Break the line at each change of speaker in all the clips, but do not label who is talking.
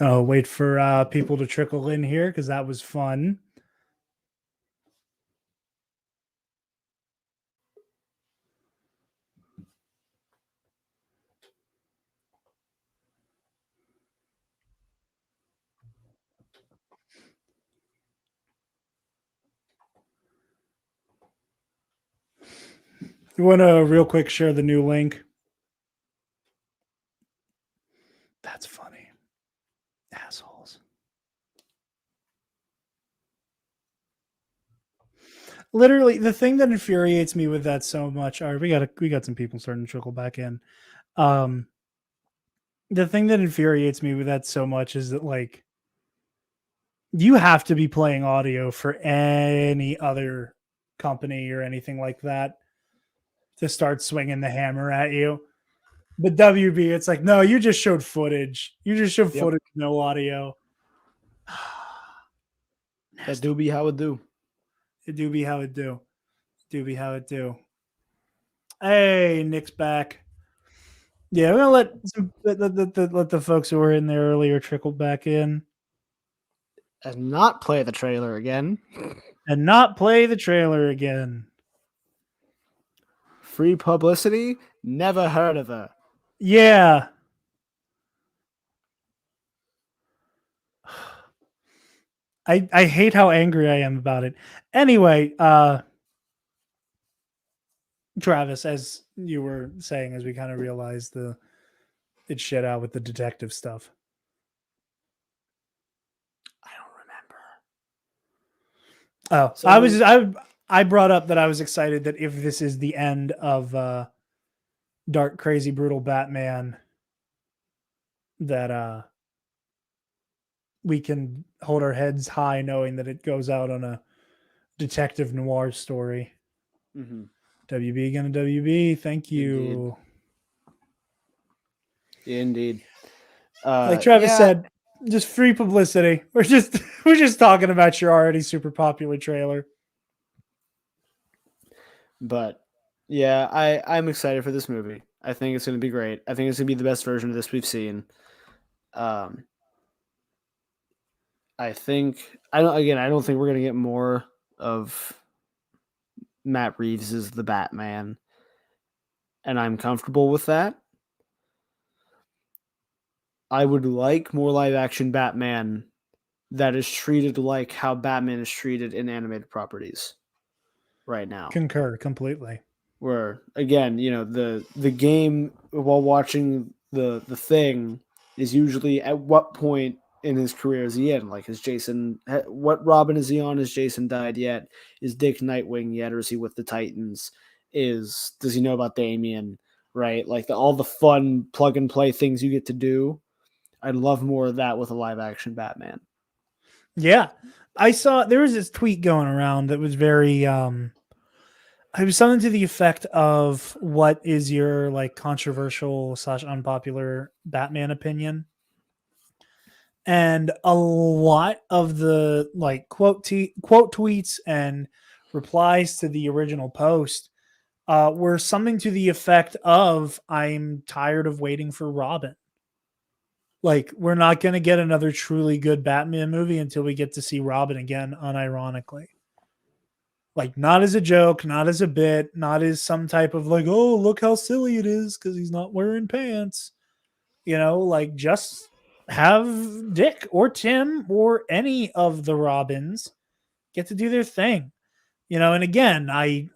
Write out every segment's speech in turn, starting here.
Oh, wait for people to trickle in here because that was fun. You want to real quick share the new link? That's funny. Assholes. Literally, the thing that infuriates me with that so much. All right, we got some people starting to trickle back in. The thing that infuriates me with that so much is that like you have to be playing audio for any other company or anything like that to start swinging the hammer at you. But WB, it's like, no, you just showed footage. You just showed footage, no audio.
That do be how it do.
It do be how it do. Do be how it do. Hey, Nick's back. Yeah, we're gonna let the folks who were in there earlier trickle back in
And not play the trailer again.
and not play the trailer again.
Free publicity? Never heard of her.
Yeah. I hate how angry I am about it. Anyway, Travis, as you were saying, as we kind of realized it shit out with the detective stuff.
I don't remember.
Oh, so I brought up that I was excited that if this is the end of Dark, Crazy, Brutal Batman, that we can hold our heads high knowing that it goes out on a detective noir story.
Mm-hmm.
WB gonna WB. Thank you.
Indeed.
Like Travis said, just free publicity. We're just talking about your already super popular trailer.
But yeah, I'm excited for this movie. I think it's going to be great. I think it's going to be the best version of this we've seen. I don't think we're going to get more of Matt Reeves as the Batman, and I'm comfortable with that. I would like more live action Batman that is treated like how Batman is treated in animated properties right now.
Concur completely.
Where again, the game while watching the thing is usually at what point in his career is he in? Like, is Jason, what Robin is he on? Has Jason died yet? Is Dick Nightwing yet? Or is he with the Titans? Does he know about Damian? Right? Like all the fun plug and play things you get to do. I'd love more of that with a live action Batman.
Yeah. I saw there was this tweet going around that was very it was something to the effect of what is your like controversial / unpopular Batman opinion? And a lot of the like quote tweets and replies to the original post were something to the effect of I'm tired of waiting for Robin. Like, we're not going to get another truly good Batman movie until we get to see Robin again, unironically. Like, not as a joke, not as a bit, not as some type of like, oh, look how silly it is because he's not wearing pants. Like just have Dick or Tim or any of the Robins get to do their thing. And again, I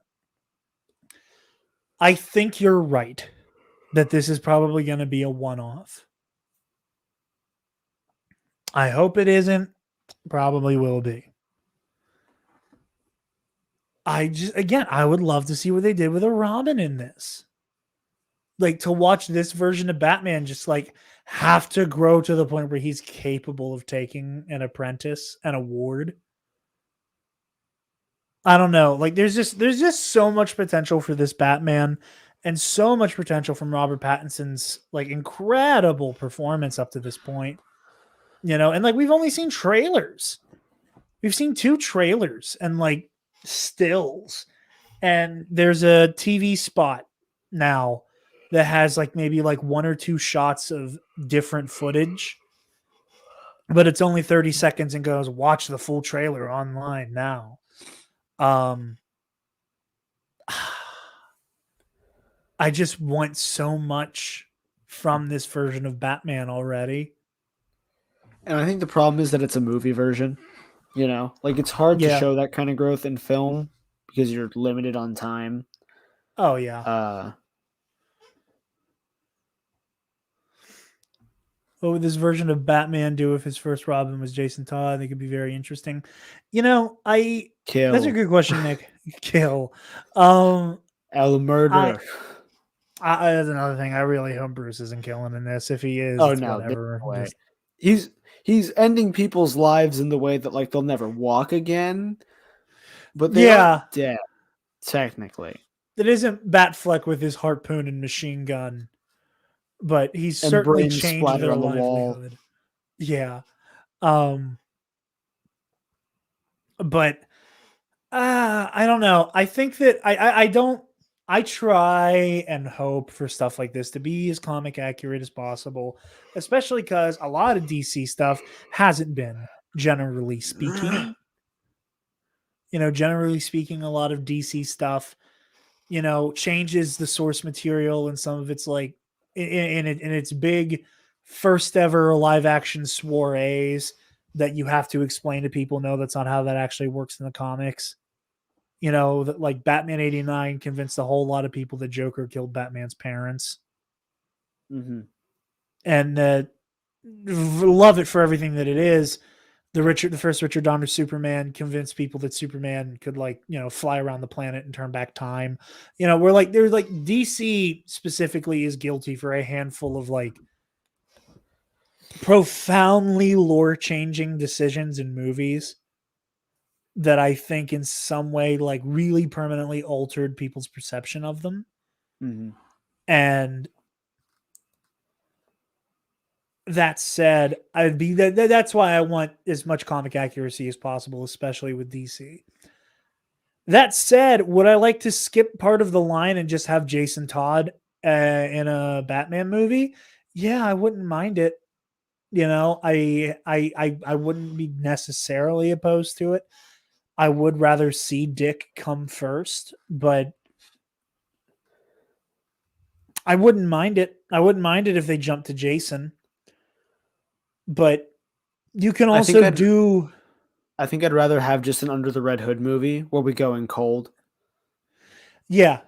think you're right that this is probably going to be a one-off. I hope it isn't. Probably will be. I would love to see what they did with a Robin in this. Like to watch this version of Batman just like have to grow to the point where he's capable of taking an apprentice, an award. I don't know. Like there's just so much potential for this Batman and so much potential from Robert Pattinson's like incredible performance up to this point. And like we've only seen trailers. We've seen 2 trailers and like stills. And there's a TV spot now that has like maybe like 1 or 2 shots of different footage. but it's only 30 seconds and goes, watch the full trailer online now. I just want so much from this version of Batman already.
And I think the problem is that it's a movie version. You know, like it's hard to
Yeah.
show that kind of growth in film because you're limited on time.
Oh, yeah. What would this version of Batman do if his first Robin was Jason Todd? I think it'd be very interesting. That's a
Kill.
good question, Nick. Kill. Um,
El
I,
murder.
that's another thing. I really hope Bruce isn't killing in this. If he is,
Oh
it's
no, there's
whatever.
no way.
Just
He's ending people's lives in the way that like they'll never walk again, but they
yeah,
aren't dead technically.
it isn't Batfleck with his harpoon and machine gun, but he's
And
certainly
brains
changed
splattered
their
on the wall.
livelihood. Yeah. Um, but I don't know. I think that I don't. I try and hope for stuff like this to be as comic accurate as possible, especially because a lot of DC stuff hasn't been, generally speaking. Generally speaking, a lot of DC stuff, changes the source material and some of it's like in its big first ever live action soirees that you have to explain to people. No, that's not how that actually works in the comics. That like Batman 89 convinced a whole lot of people that Joker killed Batman's parents.
Mm-hmm.
And love it for everything that it is. The first Richard Donner Superman convinced people that Superman could fly around the planet and turn back time. We're like, there's like DC specifically is guilty for a handful of like profoundly lore changing decisions in movies that I think in some way like really permanently altered people's perception of them.
Mm-hmm.
And that said, that's why I want as much comic accuracy as possible, especially with DC. That said, would I like to skip part of the line and just have Jason Todd in a Batman movie? Yeah, I wouldn't mind it. I wouldn't be necessarily opposed to it. I would rather see Dick come first, but I wouldn't mind it. I wouldn't mind it if they jumped to Jason. But you can also do.
I think I'd rather have just an Under the Red Hood movie where we go in cold.
Yeah.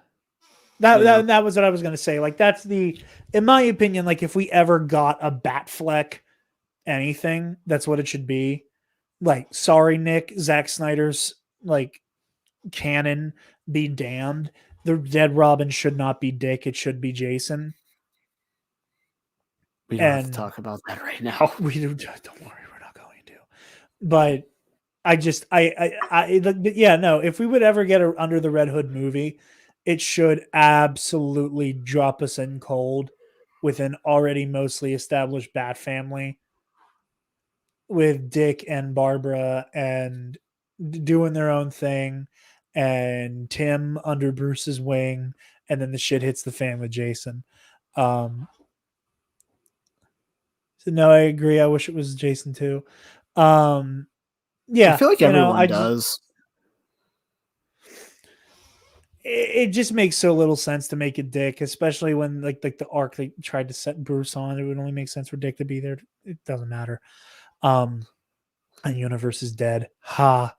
That was what I was going to say. Like that's in my opinion, like if we ever got a Batfleck anything, that's what it should be. Like, sorry, Nick, Zack Snyder's like canon be damned. The dead Robin should not be Dick. It should be Jason.
We don't have to talk about that right now.
Don't worry, we're not going to. But if we would ever get Under the Red Hood movie, it should absolutely drop us in cold with an already mostly established Bat family with Dick and Barbara and doing their own thing and Tim under Bruce's wing, and then the shit hits the fan with Jason. So no, I agree. I wish it was Jason too. Yeah,
I feel like everyone does.
It just makes so little sense to make it Dick, especially when like the arc they tried to set Bruce on. It would only make sense for Dick to be there. It doesn't matter. And universe is dead. Ha.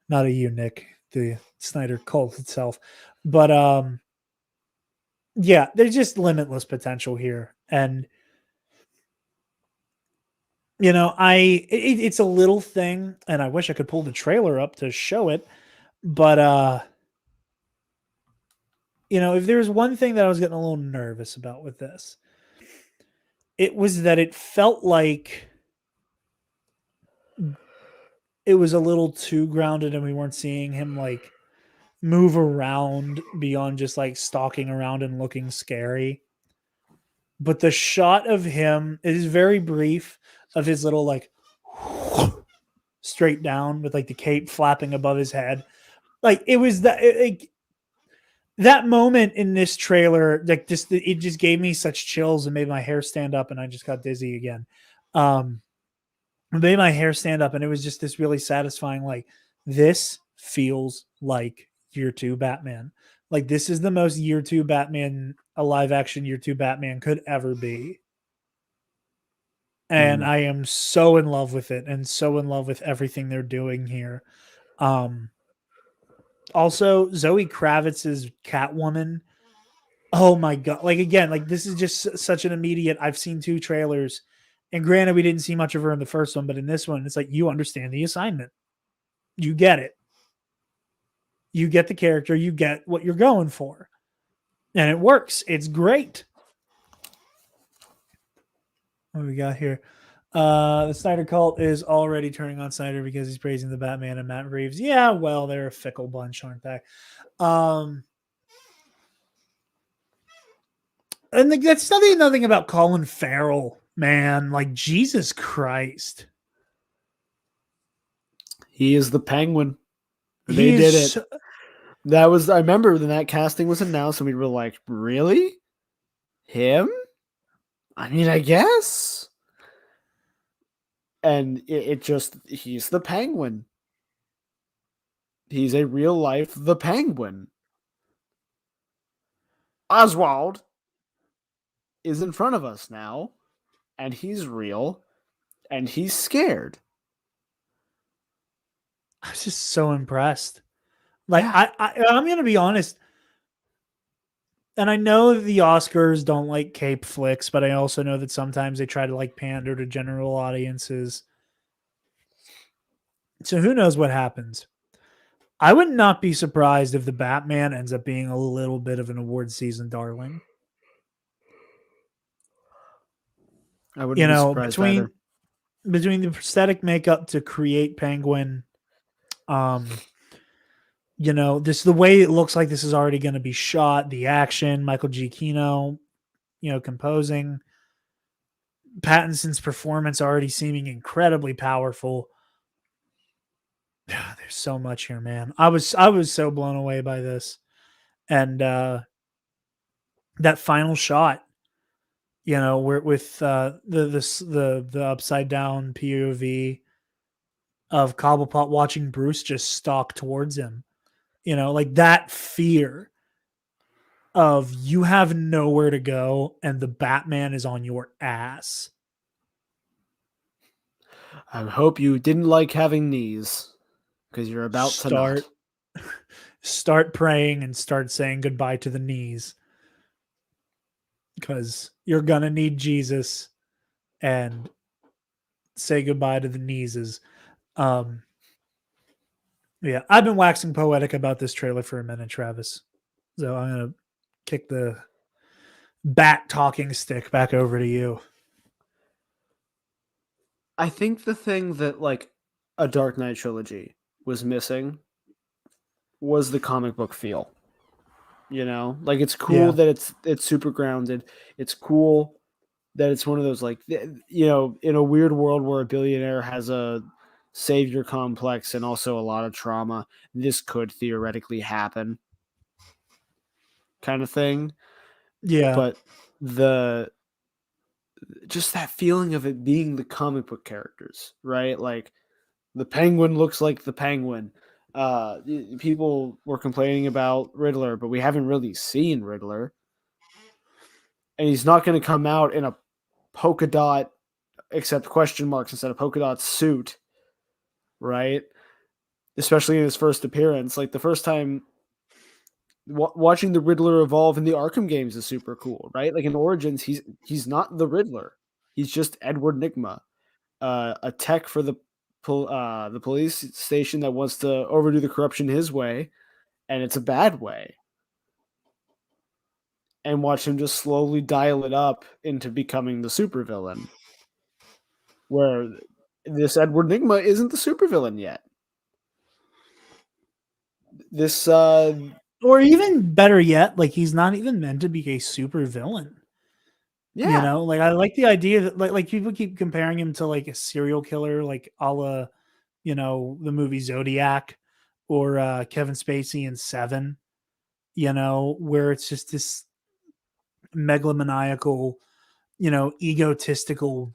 Not a you, Nick. The Snyder cult itself. But yeah, there's just limitless potential here. And it's a little thing, and I wish I could pull the trailer up to show it. But if there was one thing that I was getting a little nervous about with this, it was that it felt like it was a little too grounded and we weren't seeing him like move around beyond just like stalking around and looking scary. But the shot of him is very brief of his little like straight down with like the cape flapping above his head. Like it was that moment in this trailer, like it just gave me such chills and made my hair stand up and I just got dizzy again. It made my hair stand up, and it was just this really satisfying. Like, this feels like year two Batman. Like, this is the most year two Batman, a live action year two Batman could ever be. And I am so in love with it, and so in love with everything they're doing here. Um, Also, Zoe Kravitz's Catwoman. Oh my god! Like, again, like, this is just such an immediate. I've seen 2 trailers, and granted, we didn't see much of her in the first one, but in this one, it's like, you understand the assignment, you get it, you get the character, you get what you're going for, and it works. It's great. What do we got here? The Snyder cult is already turning on Snyder because he's praising the Batman and Matt Reeves. Yeah, well, they're a fickle bunch, aren't they? And that's nothing about Colin Farrell, man. Like, Jesus Christ.
He is the Penguin. They did it. That was, I remember when that casting was announced and we were like, really? Him? I mean, I guess. And it just, he's the Penguin. He's a real life the Penguin. Oswald is in front of us now, and he's real, and he's scared.
I was just so impressed. Like, yeah. I'm going to be honest. And I know the Oscars don't like cape flicks, but I also know that sometimes they try to like pander to general audiences. So who knows what happens? I would not be surprised if the Batman ends up being a little bit of an award season darling.
I wouldn't be surprised either.
Between the prosthetic makeup to create Penguin, this, the way it looks like this is already going to be shot, the action, Michael Giacchino, composing, Pattinson's performance already seeming incredibly powerful. There's so much here, man. I was so blown away by this, and that final shot, where with the upside down POV of Cobblepot watching Bruce just stalk towards him, like that fear of you have nowhere to go and the Batman is on your ass.
I hope you didn't like having knees, because you're about to
start praying and start saying goodbye to the knees, because you're gonna need Jesus, and say goodbye to the knees. Yeah, I've been waxing poetic about this trailer for a minute, Travis. So I'm gonna kick the bat talking stick back over to you.
I think the thing that like a Dark Knight trilogy was missing was the comic book feel. Like, it's cool that it's super grounded. It's cool that it's one of those, like, in a weird world where a billionaire has a savior complex and also a lot of trauma, this could theoretically happen, kind of thing.
Yeah.
But just that feeling of it being the comic book characters, right? Like, the Penguin looks like the Penguin. People were complaining about Riddler, but we haven't really seen Riddler. And he's not going to come out in a polka dot, except question marks instead of polka dot suit, right? Especially in his first appearance. Like, the first time watching the Riddler evolve in the Arkham games is super cool, right? Like, in Origins, he's not the Riddler. He's just Edward Nygma, a tech for the police station that wants to overdo the corruption his way, and it's a bad way. And watch him just slowly dial it up into becoming the supervillain, where this Edward Nygma isn't the supervillain yet. This
or even better yet, like, he's not even meant to be a supervillain.
Yeah.
Like, I like the idea that like people keep comparing him to like a serial killer, like a la, the movie Zodiac, or Kevin Spacey in Seven, where it's just this megalomaniacal, egotistical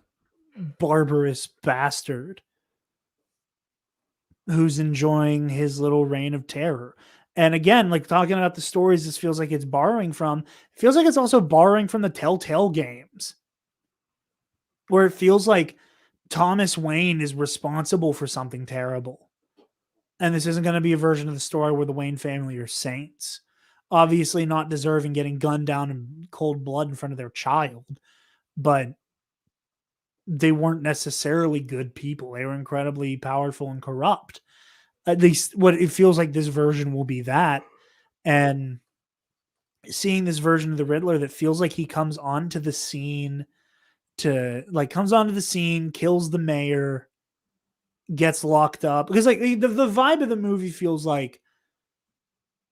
barbarous bastard who's enjoying his little reign of terror. And again, like talking about the stories, this feels like it's borrowing from, it feels like it's also borrowing from the Telltale games, where it feels like Thomas Wayne is responsible for something terrible. And this isn't going to be a version of the story where the Wayne family are saints. Obviously not deserving getting gunned down in cold blood in front of their child, but they weren't necessarily good people. They were incredibly powerful and corrupt. At least what it feels like this version will be that. And seeing this version of the Riddler that feels like he comes onto the scene kills the mayor, gets locked up. Because like the vibe of the movie feels like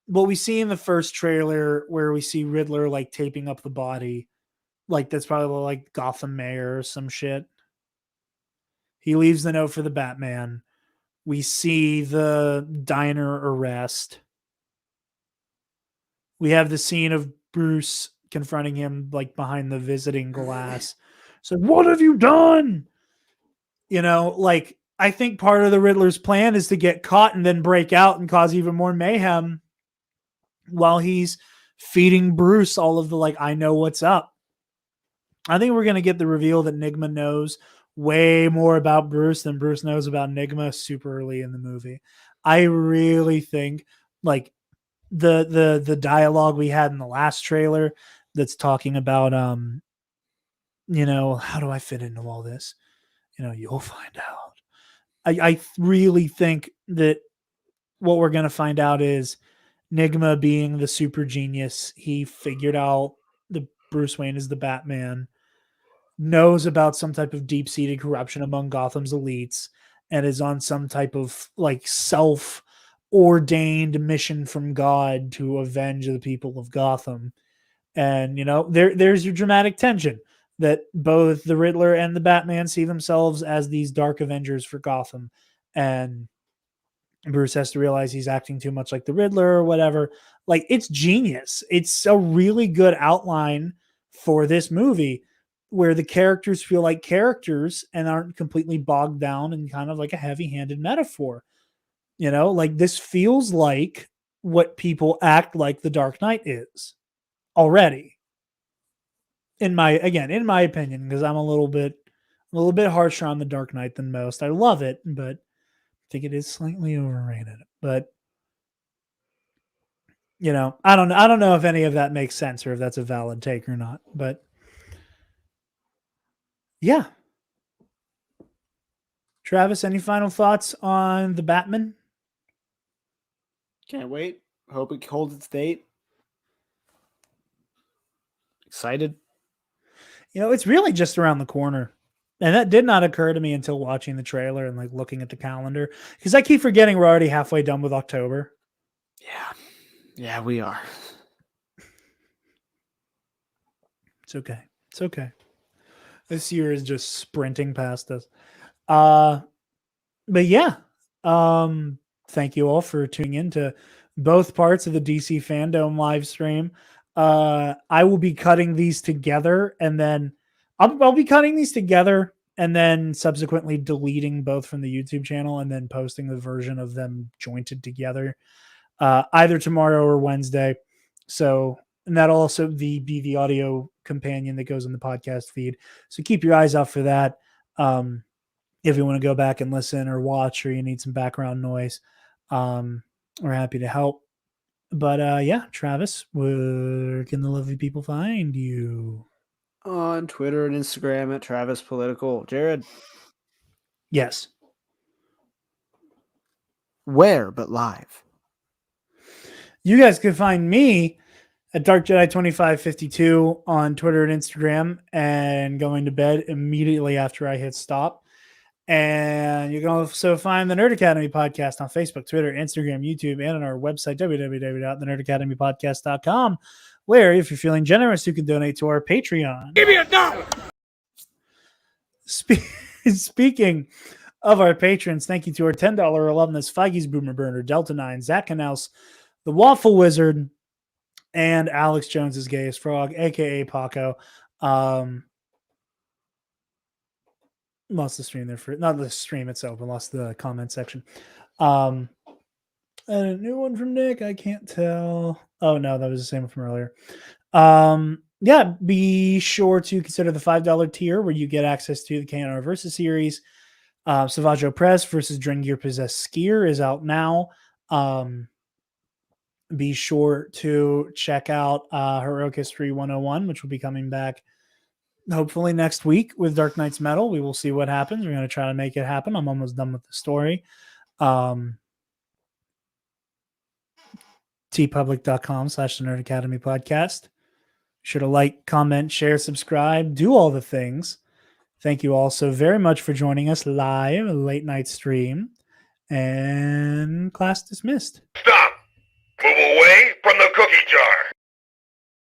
what we see in the first trailer where we see Riddler like taping up the body. Like that's probably like Gotham mayor or some shit. He leaves the note for the Batman. We see the diner arrest. We have the scene of Bruce confronting him like behind the visiting glass. So what have you done? You know, like I think part of the Riddler's plan is to get caught and then break out and cause even more mayhem while he's feeding Bruce all of the like, I know what's up. I think we're going to get the reveal that Nigma knows way more about Bruce than Bruce knows about Nigma super early in the movie. I really think like the dialogue we had in the last trailer that's talking about you know, how do I fit into all this? You know, you'll find out. I really think that what we're going to find out is Nigma being the super genius. He figured out the Bruce Wayne is the Batman, knows about some type of deep-seated corruption among Gotham's elites, and is on some type of like self-ordained mission from God to avenge the people of Gotham. And you know, there's your dramatic tension that both the Riddler and the Batman see themselves as these dark avengers for Gotham, and Bruce has to realize he's acting too much like the Riddler or whatever. Like it's genius. It's a really good outline for this movie where the characters feel like characters and aren't completely bogged down in kind of like a heavy-handed metaphor. You know, like this feels like what people act like the Dark Knight is already. In my opinion, because I'm a little bit harsher on the Dark Knight than most. I love it, but I think it is slightly overrated. But you know, I don't know if any of that makes sense or if that's a valid take or not. But yeah. Travis, any final thoughts on the Batman?
Can't wait. Hope it holds its date. Excited.
You know, it's really just around the corner. And that did not occur to me until watching the trailer and like looking at the calendar. Because I keep forgetting we're already halfway done with October.
Yeah. Yeah, we are.
It's okay. It's okay. This year is just sprinting past us. But yeah. Thank you all for tuning in to both parts of the DC Fandome live stream. I will be cutting these together and then I'll be cutting these together and then subsequently deleting both from the YouTube channel and then posting the version of them jointed together either tomorrow or Wednesday. So, and that'll also be the audio companion that goes in the podcast feed. So keep your eyes out for that. If you want to go back and listen or watch, or you need some background noise, we're happy to help. But yeah, Travis, where can the lovely people find you?
On Twitter and Instagram at Travis Political. Jared.
Yes.
Where but live?
You guys can find me at Dark Jedi 2552 on Twitter and Instagram, and going to bed immediately after I hit stop. And you can also find the Nerd Academy podcast on Facebook, Twitter, Instagram, YouTube, and on our website, www.thenerdacademypodcast.com, where if you're feeling generous, you can donate to our Patreon.
Give me $1.
Speaking of our patrons, thank you to our $10 alumnus, Feige's Boomer Burner, Delta 9, Zach Canels, the Waffle Wizard, and Alex Jones's Gayest Frog, aka Paco. Lost the stream there for not the stream itself, but lost the comment section. And a new one from Nick. I can't tell. Oh no, that was the same one from earlier. Yeah, be sure to consider the $5 tier where you get access to the KNR Versus series. Savaggio Press versus Drengir Possessed Skier is out now. Be sure to check out Heroic History 101, which will be coming back hopefully next week with Dark Knight's Metal. We will see what happens. We're going to try to make it happen. I'm almost done with the story. tpublic.com/the Nerd Academy podcast. Be sure to like, comment, share, subscribe, do all the things. Thank you all so very much for joining us live, a late night stream, and class dismissed.
Stop! Move away from the cookie jar!